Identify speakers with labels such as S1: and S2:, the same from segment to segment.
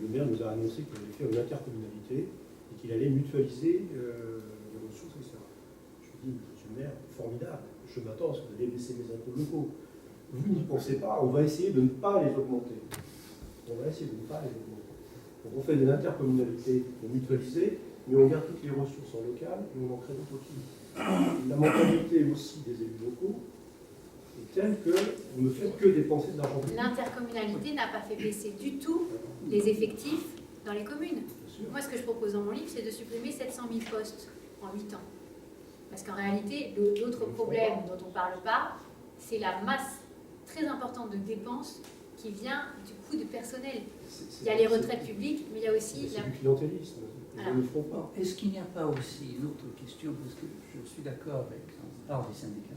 S1: le maire nous a annoncé qu'il allait faire une intercommunalité et qu'il allait mutualiser les ressources, etc. Je lui ai dit, monsieur le maire, formidable, je m'attends à ce que vous allez baisser mes impôts locaux. Vous n'y pensez pas, on va essayer de ne pas les augmenter. On va essayer de ne pas les augmenter. Donc on fait des intercommunalités pour mutualiser, mais on garde toutes les ressources en local et on en crée d'autres aussi. La mentalité aussi des élus locaux est telle qu'on ne fait que dépenser de l'argent public.
S2: L'intercommunalité n'a pas fait baisser du tout les effectifs dans les communes. Moi, ce que je propose dans mon livre, c'est de supprimer 700 000 postes en 8 ans. Parce qu'en réalité, l'autre problème dont on ne parle pas, c'est la masse très importante de dépenses qui vient du coût de personnel. Il y a les retraites publiques, mais il y a aussi...
S1: C'est du clientélisme, ils ne le feront pas.
S3: Est-ce qu'il n'y a pas aussi une autre question, parce que je suis d'accord avec, on parle des syndicats,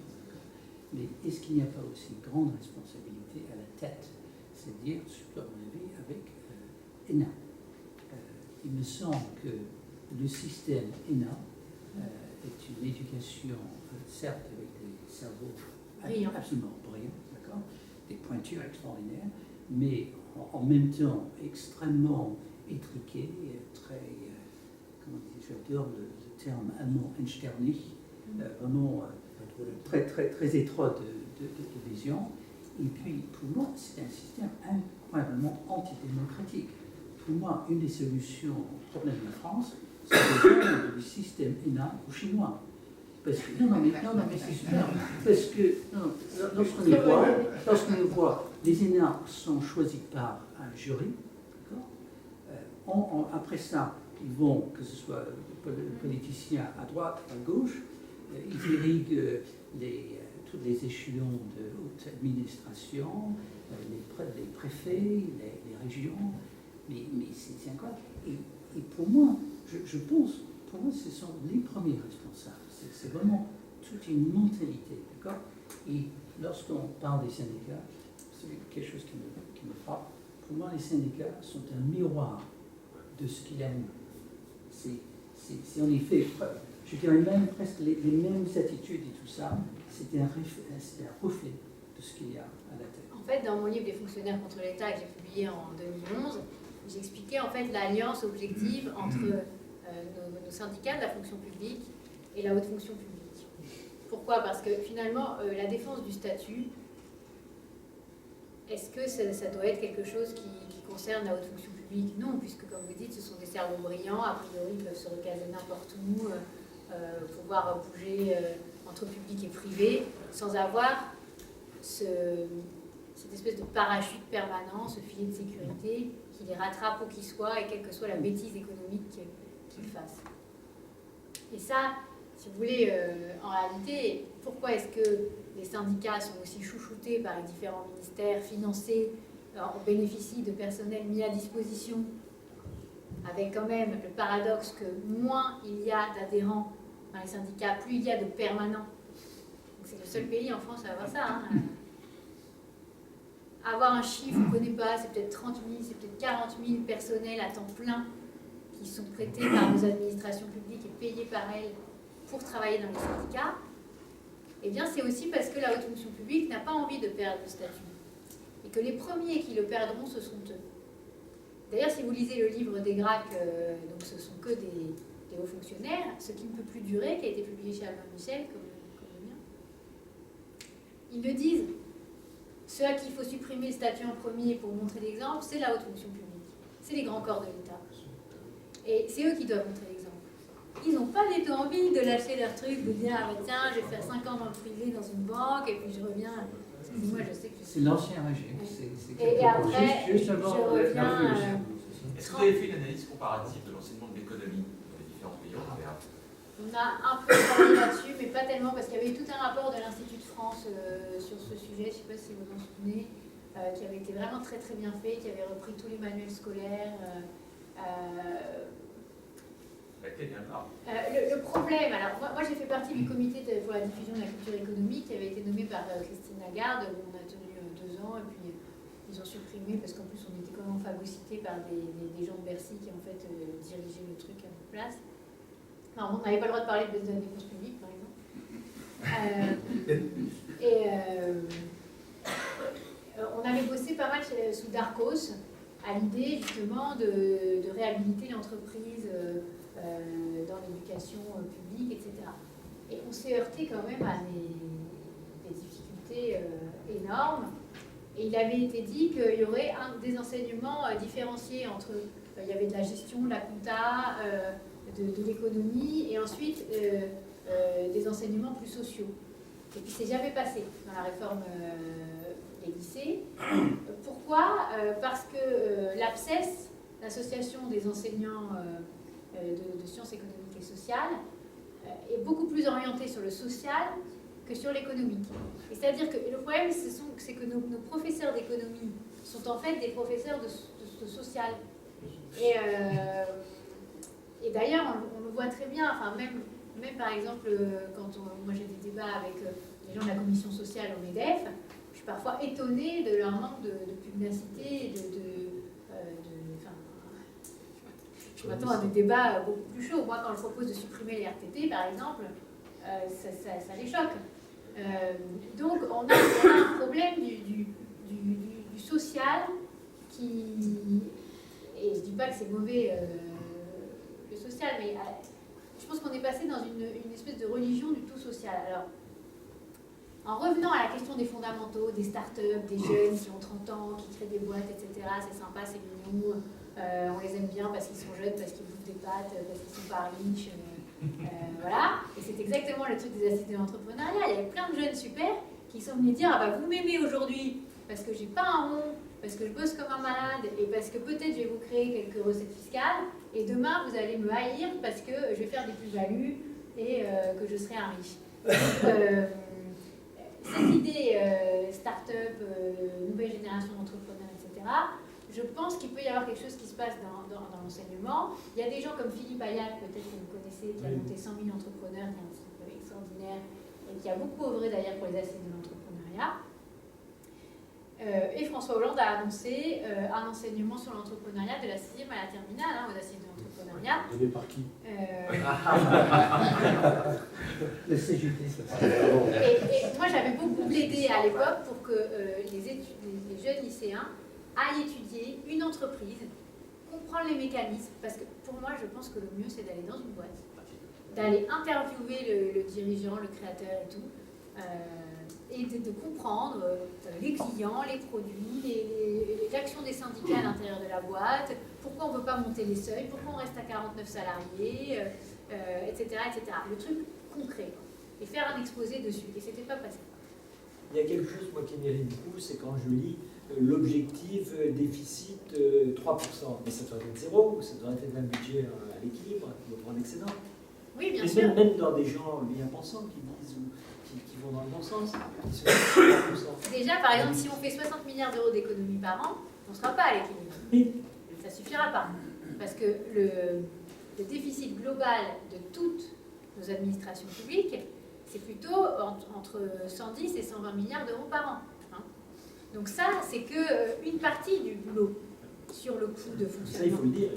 S3: mais est-ce qu'il n'y a pas aussi une grande responsabilité à la tête, c'est-à-dire, à mon avis, avec ENA. Il me semble que le système ENA est une éducation, certes avec des cerveaux absolument brillants, d'accord, des pointures extraordinaires, mais en même temps extrêmement étriqué, très, comment dire, j'adore le terme allemand, einsternig, vraiment très étroit de vision. Et puis, pour moi, c'est un système incroyablement antidémocratique. Pour moi, une des solutions au problème de la France, c'est de vendre le système ENA aux Chinois. Parce que, non, mais c'est super. Parce que lorsqu'on voit, les ENA sont choisis par un jury, après ça, ils vont, que ce soit les politiciens à droite, à gauche, ils irriguent tous les échelons de haute administration, les préfets, les régions, mais c'est incroyable. Et pour moi, je pense, pour moi, ce sont les premiers responsables. C'est vraiment toute une mentalité, d'accord? Et lorsqu'on parle des syndicats, c'est quelque chose qui me frappe. Pour moi, les syndicats sont un miroir de ce qu'il y a nous. C'est en effet, je dirais même presque les mêmes attitudes et tout ça, c'est un reflet de ce qu'il y a à la tête.
S2: En fait, dans mon livre « Les fonctionnaires contre l'État » que j'ai publié en 2011, j'expliquais en fait l'alliance objective entre nos syndicats de la fonction publique et la haute fonction publique. Pourquoi? Parce que finalement, la défense du statut, est-ce que ça doit être quelque chose qui concerne la haute fonction publique? Non, puisque comme vous dites, ce sont des cerveaux brillants, a priori ils peuvent se recaser n'importe où, pouvoir bouger entre public et privé, sans avoir cette espèce de parachute permanent, ce filet de sécurité qui les rattrape où qu'ils soient et quelle que soit la bêtise économique qu'ils fassent. Et ça, si vous voulez, en réalité, pourquoi est-ce que les syndicats sont aussi chouchoutés par les différents ministères, financés, on bénéficie de personnel mis à disposition, avec quand même le paradoxe que moins il y a d'adhérents dans les syndicats, plus il y a de permanents. C'est le seul pays en France à avoir ça. Hein. Avoir un chiffre, on ne connaît pas, c'est peut-être 30 000, c'est peut-être 40 000 personnels à temps plein qui sont traités par nos administrations publiques et payés par elles pour travailler dans les syndicats. Eh bien, c'est aussi parce que la haute fonction publique n'a pas envie de perdre le statut. Et que les premiers qui le perdront, ce sont eux. D'ailleurs, si vous lisez le livre des Grac, donc ce sont que des hauts fonctionnaires, Ce qui ne peut plus durer, qui a été publié chez Albin Michel, comme le mien, ils le disent. Ceux à qui il faut supprimer le statut en premier pour montrer l'exemple, c'est la haute fonction publique. C'est les grands corps de l'État. Et c'est eux qui doivent montrer l'exemple. Ils n'ont pas du tout envie de lâcher leur truc, de dire ah, tiens, je vais faire 5 ans dans le privé dans une banque, et puis je reviens. Excusez-moi, je sais que
S3: c'est l'ancien régime.
S2: Et après,
S3: juste avant
S2: je reviens.
S4: Est-ce que vous avez fait une analyse comparative de l'enseignement de l'économie dans les différents pays européens?
S2: On a un peu travaillé là-dessus, mais pas tellement, parce qu'il y avait eu tout un rapport de l'Institut de France sur ce sujet, je ne sais pas si vous en souvenez, qui avait été vraiment très très bien fait, qui avait repris tous les manuels scolaires. Le problème, alors moi j'ai fait partie du comité pour la diffusion de la culture économique qui avait été nommé par Christine Lagarde, où on a tenu 2 ans, et puis ils ont supprimé, parce qu'en plus on était quand même phagocytés par des gens de Bercy qui en fait dirigeaient le truc à notre place. Non, on n'avait pas le droit de parler de baisse de la dépense publique, par exemple. On avait bossé pas mal sous Darcos, à l'idée justement de réhabiliter l'entreprise dans l'éducation publique, etc. Et on s'est heurté quand même à des difficultés énormes. Et il avait été dit qu'il y aurait des enseignements différenciés entre, il y avait de la gestion, de la compta, de l'économie, et ensuite des enseignements plus sociaux. Et puis c'est jamais passé dans la réforme des lycées. Pourquoi ? Parce que l'APSES, l'association des enseignants de sciences économiques et sociales, est beaucoup plus orientée sur le social que sur l'économique. C'est-à-dire que le problème, c'est que nos professeurs d'économie sont en fait des professeurs de social. Et d'ailleurs, on le voit très bien, enfin, même par exemple, quand moi j'ai des débats avec les gens de la commission sociale au MEDEF, je suis parfois étonnée de leur manque de pugnacité, je m'attends à des débats beaucoup plus chauds. Moi, quand je propose de supprimer les RTT, par exemple, ça les choque. Donc, on a un problème du social qui... Et je ne dis pas que c'est mauvais le social, mais je pense qu'on est passé dans une espèce de religion du tout social. Alors, en revenant à la question des fondamentaux, des startups, des jeunes qui ont 30 ans, qui créent des boîtes, etc., c'est sympa, c'est mignon, on les aime bien parce qu'ils sont jeunes, parce qu'ils bouffent des pâtes, parce qu'ils sont pas riches, voilà. Et c'est exactement le truc des assises de l'entrepreneuriat. Il y avait plein de jeunes super qui sont venus dire « Ah bah vous m'aimez aujourd'hui parce que j'ai pas un rond, parce que je bosse comme un malade et parce que peut-être je vais vous créer quelques recettes fiscales et demain vous allez me haïr parce que je vais faire des plus-values et que je serai un riche. » Cette idée start-up, nouvelle génération d'entrepreneurs, etc., je pense qu'il peut y avoir quelque chose qui se passe dans l'enseignement. Il y a des gens comme Philippe Ayac, peut-être que vous connaissez, qui a monté 100 000 entrepreneurs, qui est un type extraordinaire et qui a beaucoup œuvré d'ailleurs pour les assises de l'entrepreneuriat. Et François Hollande a annoncé un enseignement sur l'entrepreneuriat de la 6e à la terminale, aux assises de l'entrepreneuriat.
S1: Donné par qui
S3: Le CGT, ça.
S2: Et moi, j'avais beaucoup plaidé à l'époque pour que les jeunes lycéens aillent étudier une entreprise, comprendre les mécanismes, parce que pour moi, je pense que le mieux, c'est d'aller dans une boîte, d'aller interviewer le dirigeant, le créateur et tout, et de comprendre les clients, les produits, l'action des syndicats à l'intérieur de la boîte, pourquoi on ne veut pas monter les seuils, pourquoi on reste à 49 salariés, etc., etc. Le truc concret, et faire un exposé dessus. Et c'était pas passé.
S5: Il y a quelque chose, moi, qui mérite beaucoup, c'est quand je lis l'objectif déficit 3%. Mais ça doit être zéro, ou ça doit être un budget à l'équilibre, ou en excédent.
S2: Oui, bien
S5: et
S2: sûr.
S5: Même dans des gens bien pensants qui disent, qui vont dans le bon sens, qui sont 3%.
S2: Déjà, par exemple, si on fait 60 milliards d'euros d'économies par an, on ne sera pas à l'équilibre.
S5: Oui.
S2: Ça ne suffira pas. Parce que le déficit global de toutes nos administrations publiques, c'est plutôt entre 110 et 120 milliards d'euros par an. Hein. Donc ça, c'est qu'une partie du boulot sur le coût de fonctionnement.
S5: Ça, il faut le dire.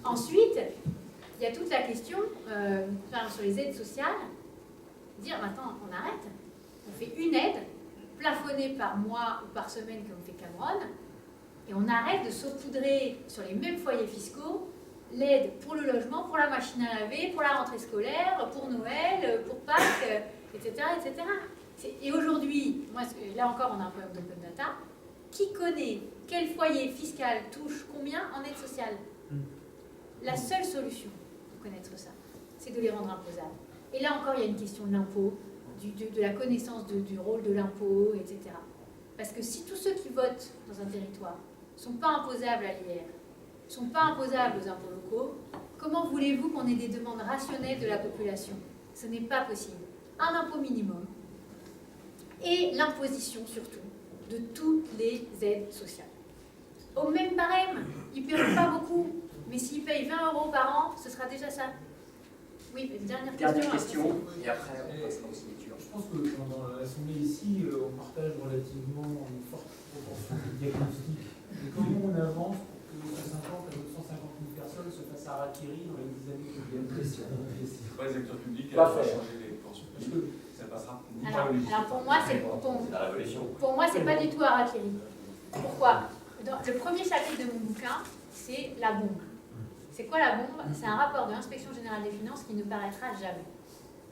S2: Ensuite, il y a toute la question sur les aides sociales. Dire maintenant, on arrête. On fait une aide plafonnée par mois ou par semaine comme fait Cameron, et on arrête de saupoudrer sur les mêmes foyers fiscaux l'aide pour le logement, pour la machine à laver, pour la rentrée scolaire, pour Noël, pour Pâques, etc. etc. Et aujourd'hui, là encore on a un problème d'open data, qui connaît quel foyer fiscal touche combien en aide sociale? La seule solution pour connaître ça, c'est de les rendre imposables. Et là encore, il y a une question de l'impôt, de la connaissance du rôle de l'impôt, etc. Parce que si tous ceux qui votent dans un territoire ne sont pas imposables à l'IR, ne sont pas imposables aux impôts locaux, comment voulez-vous qu'on ait des demandes rationnelles de la population? Ce n'est pas possible. Un impôt minimum et l'imposition surtout de toutes les aides sociales. Au même barème, ils ne paieront pas beaucoup, mais s'ils payent 20 € par an, ce sera déjà ça. Oui, une dernière question.
S6: Et après, on passera aux signatures.
S7: Je pense que dans l'Assemblée ici, on partage relativement une forte proportion de diagnostics. Et comment on avance pour que 150 à 250 000 personnes se fassent harakiri dans les 10 années qui viennent?
S4: Pas les acteurs publics
S5: Pas
S4: à
S5: faire.
S4: changer les pensions. Ça passera.
S2: Alors pour moi, c'est
S4: la révolution.
S2: pour moi, c'est pas du tout harakiri. Pourquoi? le premier chapitre de mon bouquin, c'est la bombe. C'est quoi la bombe? C'est un rapport de l'Inspection Générale des Finances qui ne paraîtra jamais.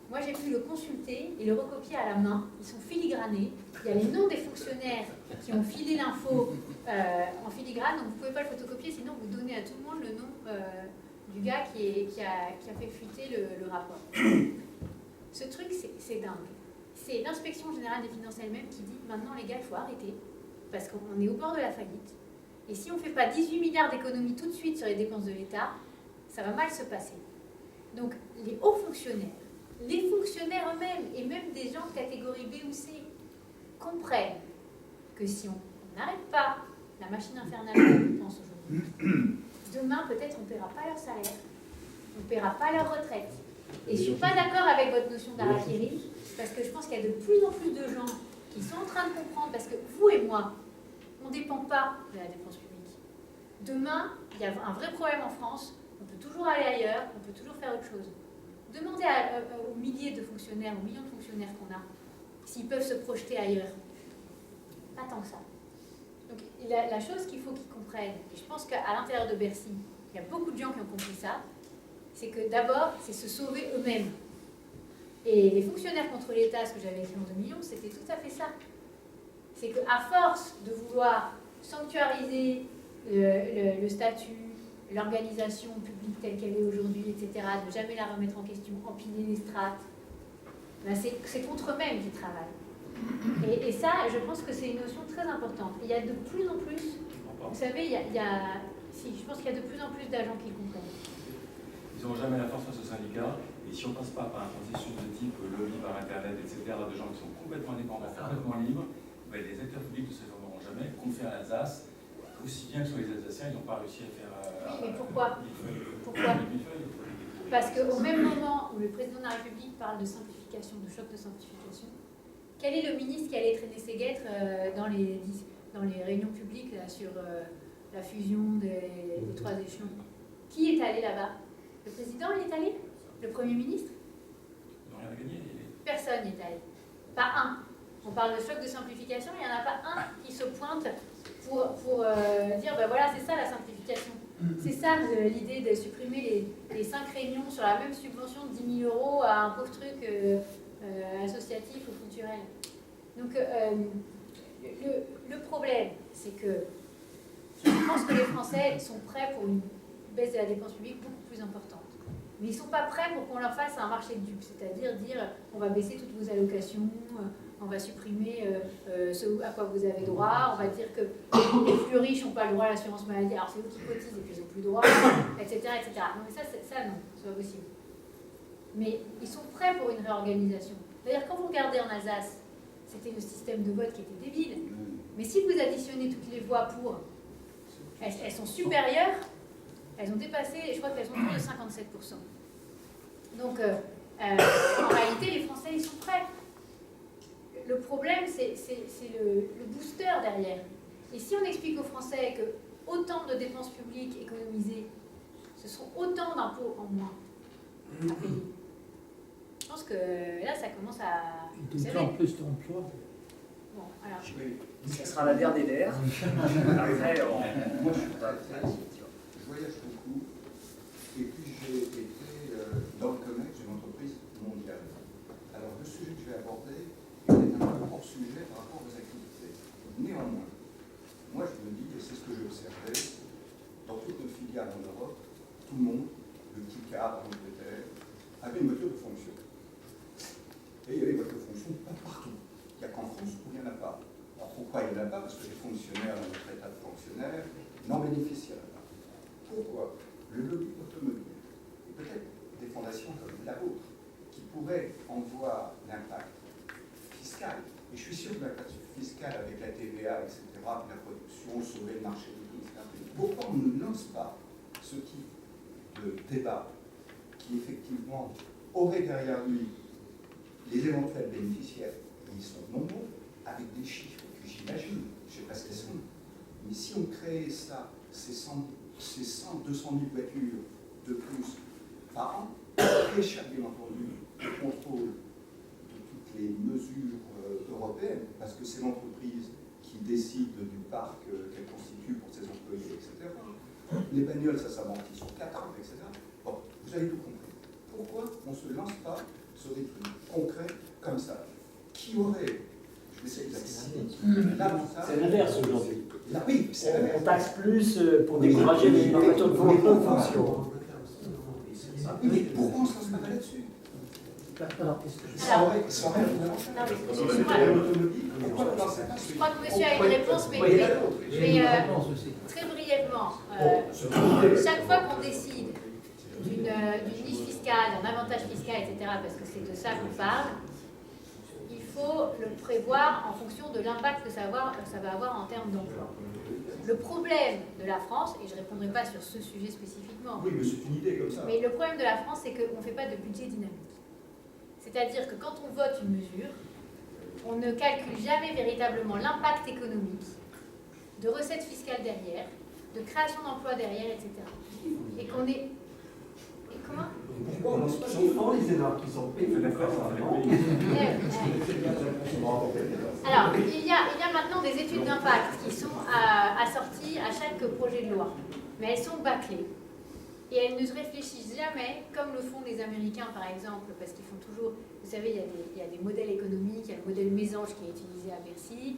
S2: Moi, j'ai pu le consulter et le recopier à la main. Ils sont filigranés. Il y a les noms des fonctionnaires qui ont filé l'info en filigrane, donc vous ne pouvez pas le photocopier, sinon vous donnez à tout le monde le nom du gars qui a fait fuiter le rapport. Ce truc, c'est dingue. C'est l'Inspection Générale des Finances elle-même qui dit maintenant, les gars, il faut arrêter, parce qu'on est au bord de la faillite. Et si on ne fait pas 18 milliards d'économies tout de suite sur les dépenses de l'État, ça va mal se passer. Donc, les hauts fonctionnaires, les fonctionnaires eux-mêmes, et même des gens de catégorie B ou C, comprennent que si on n'arrête pas la machine infernale qu'on pense aujourd'hui, demain, peut-être, on ne paiera pas leur salaire, on ne paiera pas leur retraite. Et je ne suis pas d'accord avec votre notion d'harakiri, parce que je pense qu'il y a de plus en plus de gens qui sont en train de comprendre, parce que vous et moi, on ne dépend pas de la dépense publique. Demain, il y a un vrai problème en France, on peut toujours aller ailleurs, on peut toujours faire autre chose. Demandez aux milliers de fonctionnaires, aux millions de fonctionnaires qu'on a, s'ils peuvent se projeter ailleurs. Pas tant que ça. Donc la chose qu'il faut qu'ils comprennent, et je pense qu'à l'intérieur de Bercy, il y a beaucoup de gens qui ont compris ça, c'est que d'abord, c'est se sauver eux-mêmes. Et les fonctionnaires contre l'État, ce que j'avais écrit en 2 millions, c'était tout à fait ça. C'est qu'à force de vouloir sanctuariser le statut, l'organisation publique telle qu'elle est aujourd'hui, etc., de jamais la remettre en question, empiler les strates, ben c'est contre eux-mêmes qu'ils travaillent. Et ça, je pense que c'est une notion très importante. Et il y a de plus en plus, vous savez, je pense qu'il y a de plus en plus d'agents qui comprennent.
S8: Ils n'auront jamais la force face aux syndicats. Et si on ne passe pas par un processus de type lobby par Internet, etc., de gens qui sont complètement indépendants, complètement libres, ben les acteurs publics ne se formeront jamais. Qu'on fait à Alsace, aussi bien que sur les Alsaciens, ils n'ont pas réussi à faire.
S2: Mais pourquoi? Parce qu'au même moment où le président de la République parle de simplification, de choc de simplification, quel est le ministre qui allait traîner ses guêtres dans les réunions publiques là, sur la fusion des 3 échelons? Qui est allé là-bas? Le président y est allé? Le Premier ministre?
S8: Ils n'ont rien à gagner.
S2: Personne n'y est allé. Pas un. On parle de choc de simplification, il n'y en a pas un qui se pointe pour dire, ben voilà, c'est ça la simplification. C'est ça l'idée de supprimer les 5 réunions sur la même subvention de 10 000 € à un pauvre truc associatif ou culturel. Donc, le problème, c'est que je pense que les Français sont prêts pour une baisse de la dépense publique beaucoup plus importante. Mais ils ne sont pas prêts pour qu'on leur fasse un marché de dupes, c'est-à-dire dire on va baisser toutes vos allocations, on va supprimer ce à quoi vous avez droit, on va dire que les plus riches n'ont pas le droit à l'assurance maladie, alors c'est eux qui cotisent et puis ils n'ont plus le droit, etc. etc. Non, mais ça non, c'est pas possible. Mais ils sont prêts pour une réorganisation. D'ailleurs, quand vous regardez en Alsace, c'était le système de vote qui était débile. Mais si vous additionnez toutes les voix pour, elles sont supérieures. Elles ont dépassé, je crois qu'elles ont plus de 57%. Donc, en réalité, les Français, ils sont prêts. Le problème, c'est le booster derrière. Et si on explique aux Français que autant de dépenses publiques économisées, ce sont autant d'impôts en moins à payer, je pense que là, ça commence à...
S3: De plus en plus d'emplois.
S2: Bon, alors...
S6: Ce sera la dernière des nerfs. Après,
S9: moi, je voyage beaucoup, et puis j'ai été dans le commerce d'une entreprise mondiale. Alors le sujet que je vais aborder est un peu hors sujet par rapport aux activités. Néanmoins, moi je me dis, et c'est ce que j'ai observé, dans toutes nos filiales en Europe, tout le monde, le petit cadre en Angleterre, avait une voiture de fonction. Et il y avait une voiture de fonction pas partout. Il n'y a qu'en France où il n'y en a pas. Alors pourquoi il n'y en a pas? Parce que les fonctionnaires dans notre état de fonctionnaire n'en bénéficient pas. Pourquoi? Le lobby automobile, et peut-être des fondations comme la vôtre, qui pourraient en voir l'impact fiscal, et je suis sûr que l'impact fiscal avec la TVA, etc., la production, sauver le marché du tout, etc. Pourquoi on ne lance pas ce type de débat qui effectivement aurait derrière lui les éventuels bénéficiaires, ils sont nombreux, avec des chiffres que j'imagine, je ne sais pas ce qu'ils sont, mais si on créait ça, ces 200 000 voitures de plus par an, qui échappent bien entendu au contrôle de toutes les mesures européennes, parce que c'est l'entreprise qui décide du parc qu'elle constitue pour ses employés, etc. Les bagnoles, ça s'amortit sur 4 ans, etc. Bon, vous avez tout compris. Pourquoi on ne se lance pas sur des trucs concrets comme ça, qui aurait, je vais essayer de l'avantage.
S5: C'est l'inverse aujourd'hui.
S9: Oui, c'est l'inverse.
S5: On taxe plus pour décourager les méthodes de fonction.
S9: Mais pourquoi on ne se lance pas là-dessus?
S3: Alors, est-ce que
S9: Ça aurait un avantage.
S2: Je crois que monsieur a une réponse, mais je vais très brièvement. Chaque fois qu'on décide d'une niche fiscale, d'un avantage fiscal, etc., parce que c'est de ça qu'on parle, il faut le prévoir en fonction de l'impact que ça va avoir en termes d'emploi. Le problème de la France, et je ne répondrai pas sur ce sujet spécifiquement,
S9: Oui, mais c'est une idée comme ça.
S2: mais le problème de la France, c'est qu'on ne fait pas de budget dynamique. C'est-à-dire que quand on vote une mesure, on ne calcule jamais véritablement l'impact économique, de recettes fiscales derrière, de création d'emplois derrière, etc. Et qu'on est... Et comment?
S9: Pourquoi on lance pas les énormes qui sont payés?
S2: Alors, il y a maintenant des études d'impact qui sont assorties à chaque projet de loi, mais elles sont bâclées. Et elles ne réfléchissent jamais, comme le font les Américains par exemple, parce qu'ils font toujours, vous savez, il y a des modèles économiques, il y a le modèle Mésange qui est utilisé à Bercy,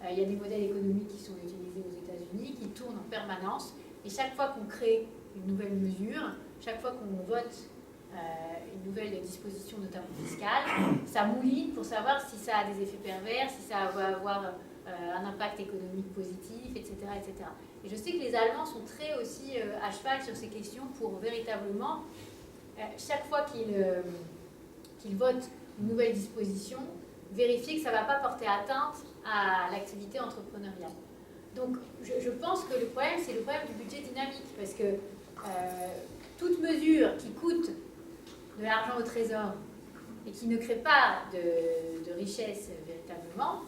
S2: il y a des modèles économiques qui sont utilisés aux États-Unis, qui tournent en permanence, et chaque fois qu'on crée une nouvelle mesure, chaque fois qu'on vote une nouvelle disposition, notamment fiscale, ça mouline pour savoir si ça a des effets pervers, si ça va avoir un impact économique positif, etc., etc. Et je sais que les Allemands sont très aussi à cheval sur ces questions pour véritablement, chaque fois qu'ils votent une nouvelle disposition, vérifier que ça ne va pas porter atteinte à l'activité entrepreneuriale. Donc je pense que le problème, c'est le problème du budget dynamique, parce que toute mesure qui coûte de l'argent au trésor et qui ne crée pas de richesse véritablement,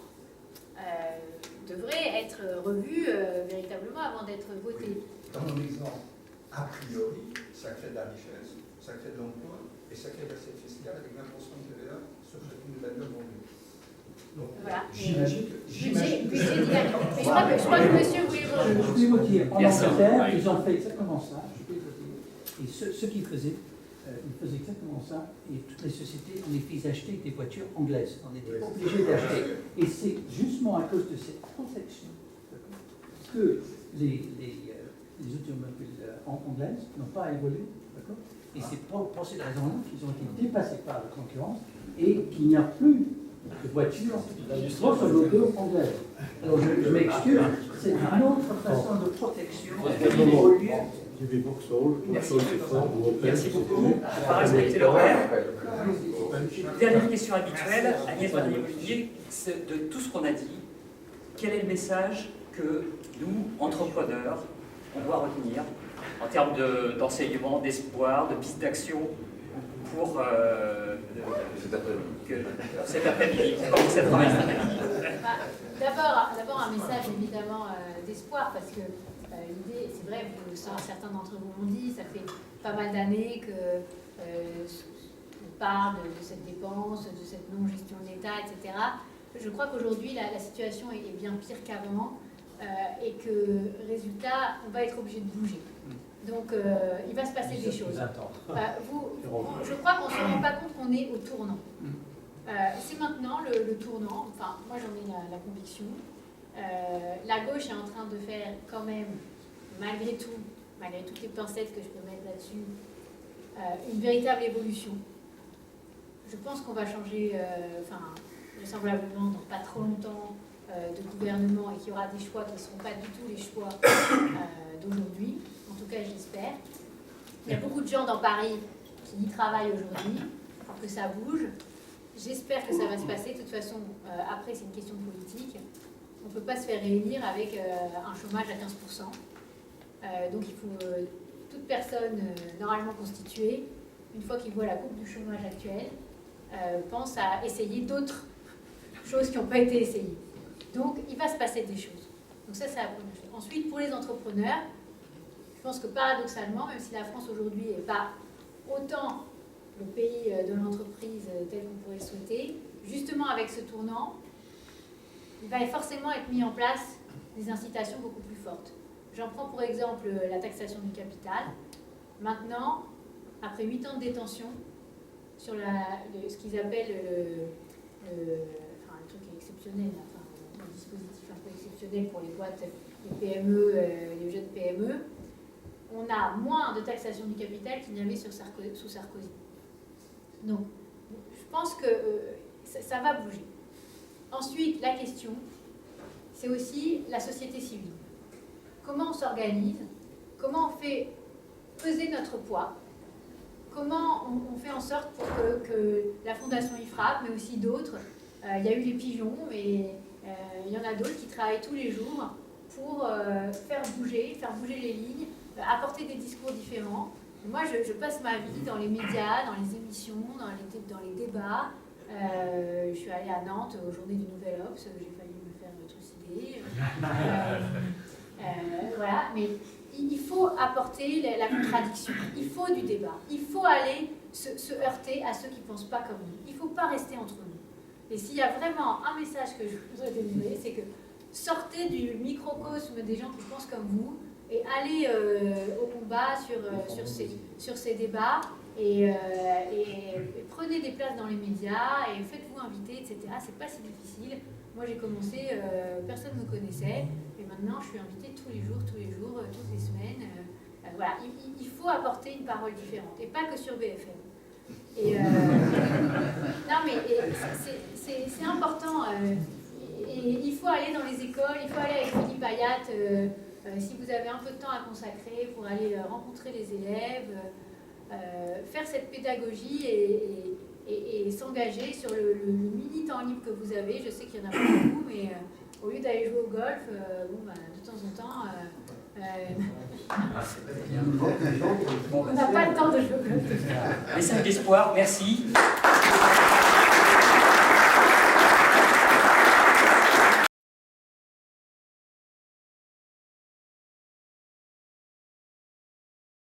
S2: devrait être revue véritablement avant d'être votée.
S9: Dans mon exemple, a priori, ça crée de la richesse, ça crée de l'emploi et ça crée de l'assiette fiscale avec 20% de TVA sur chacune des bagnoles vendues. Donc,
S2: voilà.
S9: j'imagine que...
S2: Budget dynamique. Mais je crois que monsieur voulait
S3: je peux vous dire, en Angleterre, ils ont fait exactement ça. Je peux vous dire. Et ceux qui faisaient, ils faisaient exactement ça. Et toutes les sociétés, on les faisait acheter des voitures anglaises. On était obligés d'acheter. Et c'est justement à cause de cette protection que les automobiles anglaises n'ont pas évolué. Et c'est pour cette raison-là qu'ils ont été dépassés par la concurrence et qu'il n'y a plus de voitures grosso modo anglaises. Alors je m'excuse, c'est une autre façon de protection qui évolue.
S6: Merci beaucoup. Par respecter l'horaire. Dernière question habituelle, Agnès Vernier-Molinier, de tout ce qu'on a dit, quel est le message que nous, entrepreneurs, on doit retenir en termes d'enseignement, d'espoir, de pistes d'action pour cet après-midi, pour commencer à travailler cet après-midi?
S2: D'abord un message évidemment d'espoir, parce que l'idée, c'est vrai, certains d'entre vous l'ont dit, ça fait pas mal d'années qu'on parle de cette dépense, de cette non-gestion de l'État, etc. Je crois qu'aujourd'hui, la situation est bien pire qu'avant et que, résultat, on va être obligé de bouger. Donc, il va se passer des choses. Je crois qu'on ne se rend pas compte qu'on est au tournant. C'est maintenant le tournant, enfin, moi j'en ai la conviction. La gauche est en train de faire quand même, malgré toutes les pincettes que je peux mettre là-dessus, une véritable évolution. Je pense qu'on va changer, vraisemblablement dans pas trop longtemps, de gouvernement et qu'il y aura des choix qui ne seront pas du tout les choix d'aujourd'hui. En tout cas, j'espère. Il y a beaucoup de gens dans Paris qui y travaillent aujourd'hui pour que ça bouge. J'espère que ça va se passer. De toute façon, après, c'est une question politique. On ne peut pas se faire réélire avec un chômage à 15%. Donc, il faut toute personne normalement constituée, une fois qu'il voit la coupe du chômage actuel, pense à essayer d'autres choses qui n'ont pas été essayées. Donc, il va se passer des choses. Donc ça, c'est la première chose. Ensuite, pour les entrepreneurs, je pense que paradoxalement, même si la France aujourd'hui n'est pas autant le pays de l'entreprise tel qu'on pourrait le souhaiter, justement avec ce tournant, il va forcément être mis en place des incitations beaucoup plus fortes. J'en prends pour exemple la taxation du capital. Maintenant, après 8 ans de détention, sur ce qu'ils appellent le truc exceptionnel, enfin, un dispositif un peu exceptionnel pour les boîtes, les PME, les jeunes PME, on a moins de taxation du capital qu'il n'y avait sous Sarkozy. Donc, je pense que ça va bouger. Ensuite, la question, c'est aussi la société civile. Comment on s'organise? Comment on fait peser notre poids? Comment on fait en sorte pour que la Fondation IFRAP, mais aussi d'autres, il y a eu les pigeons, mais il y en a d'autres qui travaillent tous les jours pour faire bouger les lignes, apporter des discours différents. Moi, je passe ma vie dans les médias, dans les émissions, dans les débats. Je suis allée à Nantes aux Journées du Nouvel Obs, j'ai failli me faire trucider. Voilà, mais il faut apporter la contradiction, il faut du débat, il faut aller se heurter à ceux qui ne pensent pas comme nous. Il ne faut pas rester entre nous. Et s'il y a vraiment un message que je voudrais délivrer, c'est que sortez du microcosme des gens qui pensent comme vous et allez au combat sur ces débats et prenez des places dans les médias et faites-vous inviter, etc. C'est pas si difficile. Moi j'ai commencé, personne ne me connaissait, et maintenant je suis invitée tous les jours, toutes les semaines. Voilà, il faut apporter une parole différente, et pas que sur BFM. Et, non mais c'est important, et il faut aller dans les écoles, il faut aller avec Philippe Ayat, si vous avez un peu de temps à consacrer pour aller rencontrer les élèves, faire cette pédagogie et s'engager sur le mini temps libre que vous avez. Je sais qu'il y en a pas beaucoup, mais au lieu d'aller jouer au golf, de temps en temps, on n'a pas le temps de jouer au golf.
S6: Message d'espoir, merci.